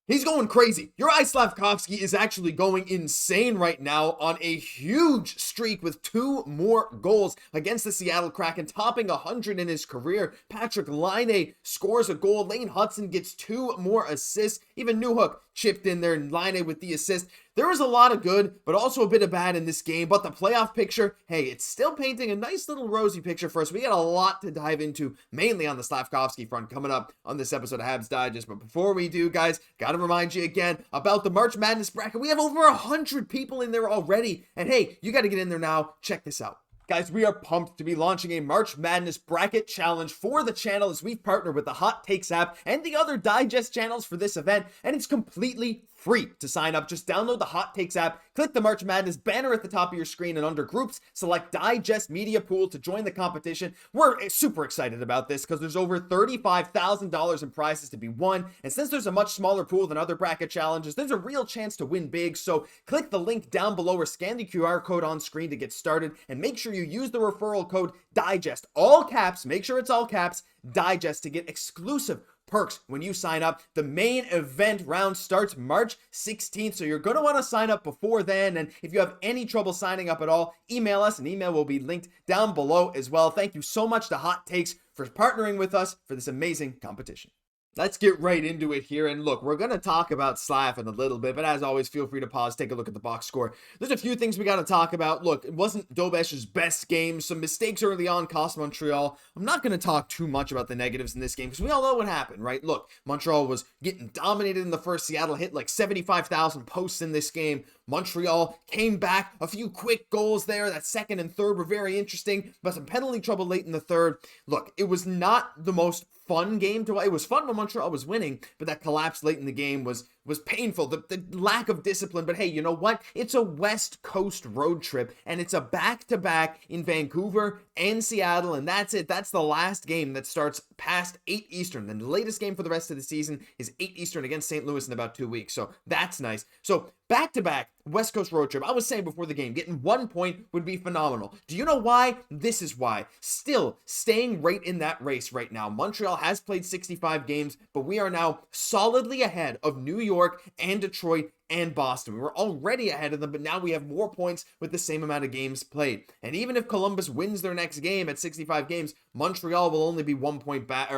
He's going crazy. Juraj Slafkovsky is actually going insane right now on a huge streak with 2 more goals against the Seattle Kraken, topping 100 in his career. Patrik Laine scores a goal. Lane Hutson gets 2 more assists. Even Newhook chipped in there and Laine with the assist. There was a lot of good, but also a bit of bad in this game. But the playoff picture, hey, it's still painting a nice little rosy picture for us. We got a lot to dive into, mainly on the Slafkovsky front, coming up on this episode of Habs Digest. But before we do, guys, gotta remind you again about the March Madness bracket. We have over 100 people in there already. And hey, you gotta get in there now. Check this out. Guys, we are pumped to be launching a March Madness bracket challenge for the channel as we've partnered with the Hot Takes app and the other digest channels for this event, and it's completely free to sign up. Just download the Hot Takes app, click the March Madness banner at the top of your screen, and under groups, select Digest Media Pool to join the competition. We're super excited about this because there's over $35,000 in prizes to be won, and since there's a much smaller pool than other bracket challenges, there's a real chance to win big. So click the link down below or scan the QR code on screen to get started, and make sure you use the referral code DIGEST, all caps, make sure it's all caps, DIGEST, to get exclusive perks when you sign up. The main event round starts March 16th, so you're going to want to sign up before then. And if you have any trouble signing up at all, email us. An email will be linked down below as well. Thank you so much to Hot Takes for partnering with us for this amazing competition. Let's get right into it here. And look, we're going to talk about Slav in a little bit, but as always, feel free to pause, take a look at the box score. There's a few things we got to talk about. Look, it wasn't Dobesh's best game. Some mistakes early on cost Montreal. I'm not going to talk too much about the negatives in this game because we all know what happened, right? Look, Montreal was getting dominated in the first. Seattle hit like 75,000 posts in this game. Montreal came back, a few quick goals there. That second and third were very interesting, but some penalty trouble late in the third. Look, it was not the most fun game to watch. It was fun when Montreal was winning, but that collapse late in the game was painful. The lack of discipline. But hey, you know what? It's a West Coast road trip, and it's a back-to-back in Vancouver and Seattle, and that's it. That's the last game that starts past 8 Eastern. Then the latest game for the rest of the season is 8 Eastern against St. Louis in about 2 weeks. So that's nice. So back-to-back West Coast road trip. I was saying before the game, getting 1 point would be phenomenal. Do you know why? This is why. Still staying right in that race right now. Montreal has played 65 games, but we are now solidly ahead of New York and Detroit and Boston. We were already ahead of them, but now we have more points with the same amount of games played. And even if Columbus wins their next game at 65 games, Montreal will only be 1 point back,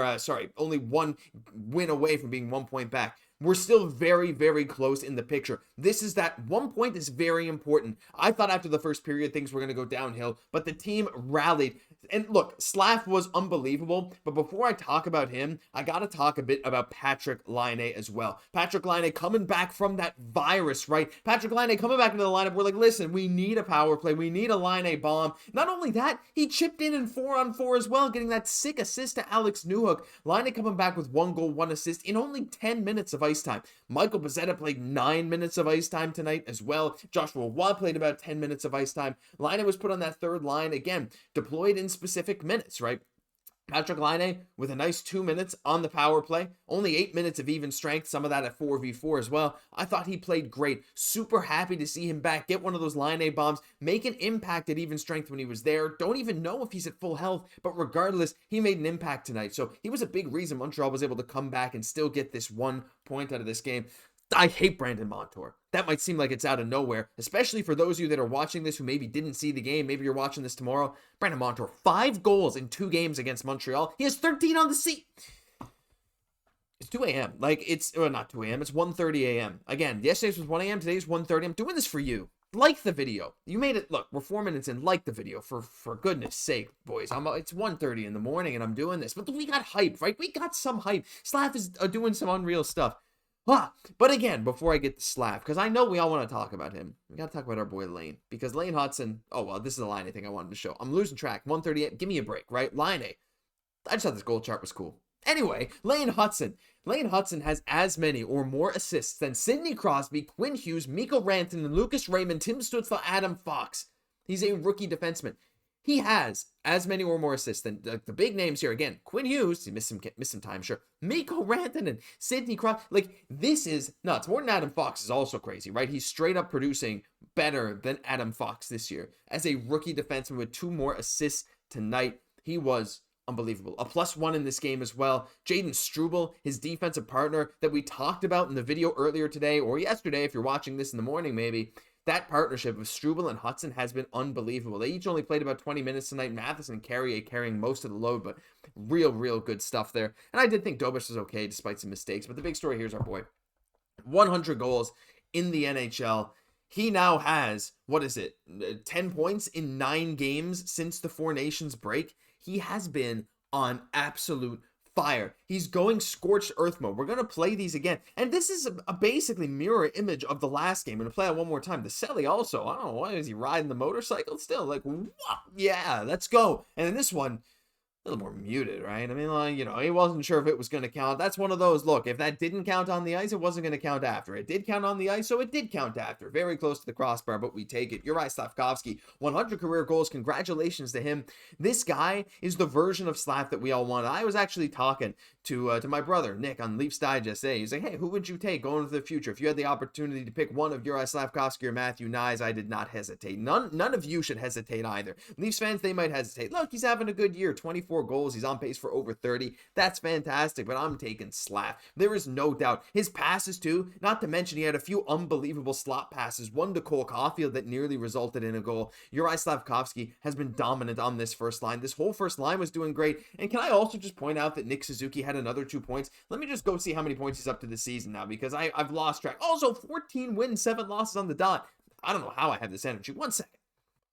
only 1 win away from being 1 point back. We're still very, very close in the picture. This is that 1 point is very important. I thought after the first period, things were going to go downhill, but the team rallied. And look, Slav was unbelievable, but before I talk about him, I got to talk a bit about Patrik Laine as well. Patrik Laine coming back from that virus, right? Patrik Laine coming back into the lineup. We're like, listen, we need a power play. We need a Laine bomb. Not only that, he chipped in 4-on-4 as well, getting that sick assist to Alex Newhook. Laine coming back with 1 goal, 1 assist in only 10 minutes of ice time. Michael Pezzetta played 9 minutes of ice time tonight as well. Joshua Watt played about 10 minutes of ice time. Laine was put on that third line, again, deployed in specific minutes, right? Patrik Laine with a nice 2 minutes on the power play, only 8 minutes of even strength, some of that at 4v4 as well. I thought he played great. Super happy to see him back, get one of those Laine bombs, make an impact at even strength when he was there. Don't even know if he's at full health, but regardless, he made an impact tonight. So he was a big reason Montreal was able to come back and still get this 1 point out of this game. I hate Brandon Montour. That might seem like it's out of nowhere, especially for those of you that are watching this who maybe didn't see the game. Maybe you're watching this tomorrow. Brandon Montour, 5 goals in 2 games against Montreal. He has 13 on the seat. It's 2 a.m. Like, it's, well, not 2 a.m. It's 1:30 a.m. Again, yesterday's was 1 a.m. Today's 1:30. I'm doing this for you. Like the video. You made it. Look, we're 4 minutes in. Like the video. For goodness sake, boys. It's 1:30 in the morning and I'm doing this. But we got hype, right? We got some hype. Slav is doing some unreal stuff. But again, before I get to Slav, because I know we all want to talk about him, we got to talk about our boy Lane. Because Lane Hutson, oh, well, this is a Laine thing I wanted to show. I'm losing track. 138. Give me a break, right? Laine. I just thought this goal chart was cool. Anyway, Lane Hutson. Lane Hutson has as many or more assists than Sidney Crosby, Quinn Hughes, Mikko Rantanen, Lucas Raymond, Tim Stützle, Adam Fox. He's a rookie defenseman. He has as many or more assists than the big names here. Again, Quinn Hughes, he missed some time, sure. Mikko Rantanen, Sidney Crosby. Like, this is nuts. More than Adam Fox is also crazy, right? He's straight up producing better than Adam Fox this year. As a rookie defenseman with 2 more assists tonight, he was unbelievable. A +1 in this game as well. Jayden Struble, his defensive partner that we talked about in the video earlier today or yesterday, if you're watching this in the morning maybe, that partnership of Struble and Hutson has been unbelievable. They each only played about 20 minutes tonight. Matheson and Carrier carrying most of the load, but real good stuff there. And I did think Dobas was okay despite some mistakes, but the big story here is our boy. 100 goals in the NHL. He now has, 10 points in 9 games since the Four Nations break. He has been on absolute fire. He's going scorched earth mode. We're going to play these again. And this is a basically mirror image of the last game. I'm going to play it one more time. The Selly also, I don't know, why is he riding the motorcycle still? Like, what? Yeah, let's go. And in this one, a little more muted, right? I mean, like, he wasn't sure if it was going to count. That's one of those, look, if that didn't count on the ice, it wasn't going to count after. It did count on the ice, so it did count after. Very close to the crossbar, but we take it. Juraj Slafkovsky, 100 career goals. Congratulations to him. This guy is the version of Slav that we all wanted. I was actually talking to my brother, Nick, on Leafs Digest today. He's like, hey, who would you take going into the future? If you had the opportunity to pick one of Juraj Slafkovsky or Matthew Knies, I did not hesitate. None of you should hesitate either. Leafs fans, they might hesitate. Look, he's having a good year. 24 goals. He's on pace for over 30. That's fantastic, but I'm taking Slav. There is no doubt. His passes too, not to mention he had a few unbelievable slot passes, one to Caufield that nearly resulted in a goal. Juraj Slafkovsky has been dominant on this first line. This whole first line was doing great. And can I also just point out that Nick Suzuki had another 2 points? Let me just go see how many points he's up to this season now, because I've lost track. Also, 14 wins, 7 losses on the dot. I don't know how I have this energy. 1 second.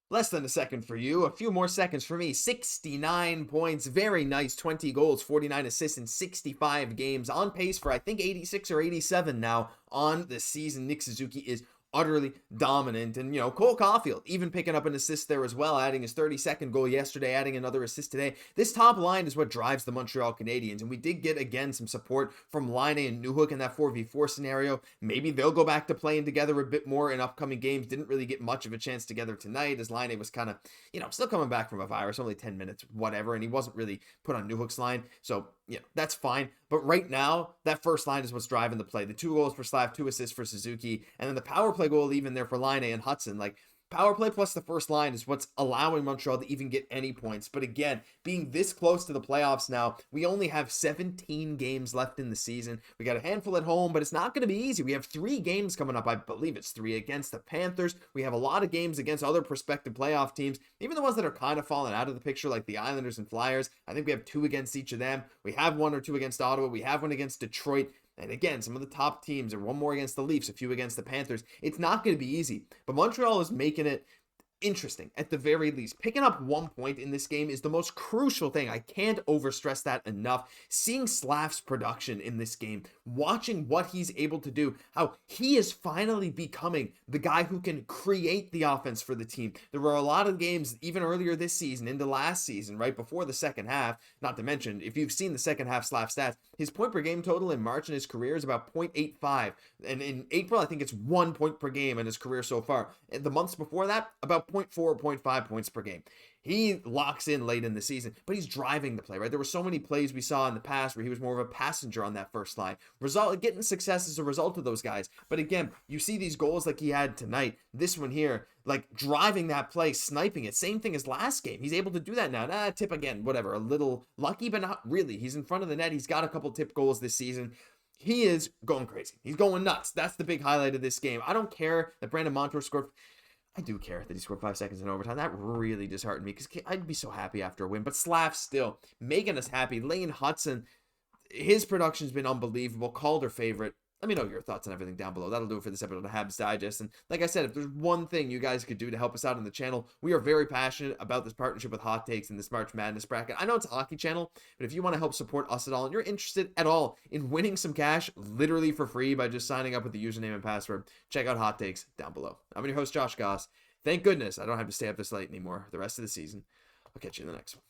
Less than a second for you, a few more seconds for me. 69 points, very nice, 20 goals, 49 assists in 65 games, on pace for I think 86 or 87 now on the season. Nick Suzuki is utterly dominant, and Cole Caufield even picking up an assist there as well, adding his 32nd goal yesterday, adding another assist today. This top line is what drives the Montreal Canadiens, and we did get again some support from Laine and Newhook in that 4v4 scenario. Maybe they'll go back to playing together a bit more in upcoming games. Didn't really get much of a chance together tonight, as Laine was kind of still coming back from a virus, only 10 minutes, whatever, and he wasn't really put on Newhook's line, so that's fine. But right now, that first line is what's driving the play. The 2 goals for Slav, 2 assists for Suzuki, and then the power play goal even there for Laine and Hutson. Like, power play plus the first line is what's allowing Montreal to even get any points. But again, being this close to the playoffs now, we only have 17 games left in the season. We got a handful at home, but it's not going to be easy. We have 3 games coming up. I believe it's 3 against the Panthers. We have a lot of games against other prospective playoff teams, even the ones that are kind of falling out of the picture, like the Islanders and Flyers. I think we have 2 against each of them. We have 1 or 2 against Ottawa. We have 1 against Detroit. And again, some of the top teams, or 1 more against the Leafs, a few against the Panthers. It's not going to be easy, but Montreal is making it interesting at the very least. Picking up 1 point in this game is the most crucial thing. I can't overstress that enough. Seeing Slav's production in this game, watching what he's able to do, how he is finally becoming the guy who can create the offense for the team. There were a lot of games, even earlier this season, into last season, right before the second half, not to mention, if you've seen the second half Slav stats, his point per game total in March in his career is about 0.85. And in April, I think it's 1 point per game in his career so far. And the months before that, about 0.4 or 0.5 points per game. He locks in late in the season, but he's driving the play, right? There were so many plays we saw in the past where he was more of a passenger on that first line. Getting success as a result of those guys. But again, you see these goals like he had tonight. This one here, like driving that play, sniping it. Same thing as last game. He's able to do that now. Tip again, whatever. A little lucky, but not really. He's in front of the net. He's got a couple tip goals this season. He is going crazy. He's going nuts. That's the big highlight of this game. I don't care that Brandon Montour scored. I do care that he scored 5 seconds in overtime. That really disheartened me because I'd be so happy after a win. But Slav still making us happy. Lane Hutson, his production's been unbelievable. Calder favorite. Let me know your thoughts on everything down below. That'll do it for this episode of Habs Digest. And like I said, if there's one thing you guys could do to help us out on the channel, we are very passionate about this partnership with Hot Takes and this March Madness bracket. I know it's a hockey channel, but if you want to help support us at all and you're interested at all in winning some cash literally for free by just signing up with the username and password, check out Hot Takes down below. I'm your host, Josh Gosse. Thank goodness I don't have to stay up this late anymore the rest of the season. I'll catch you in the next one.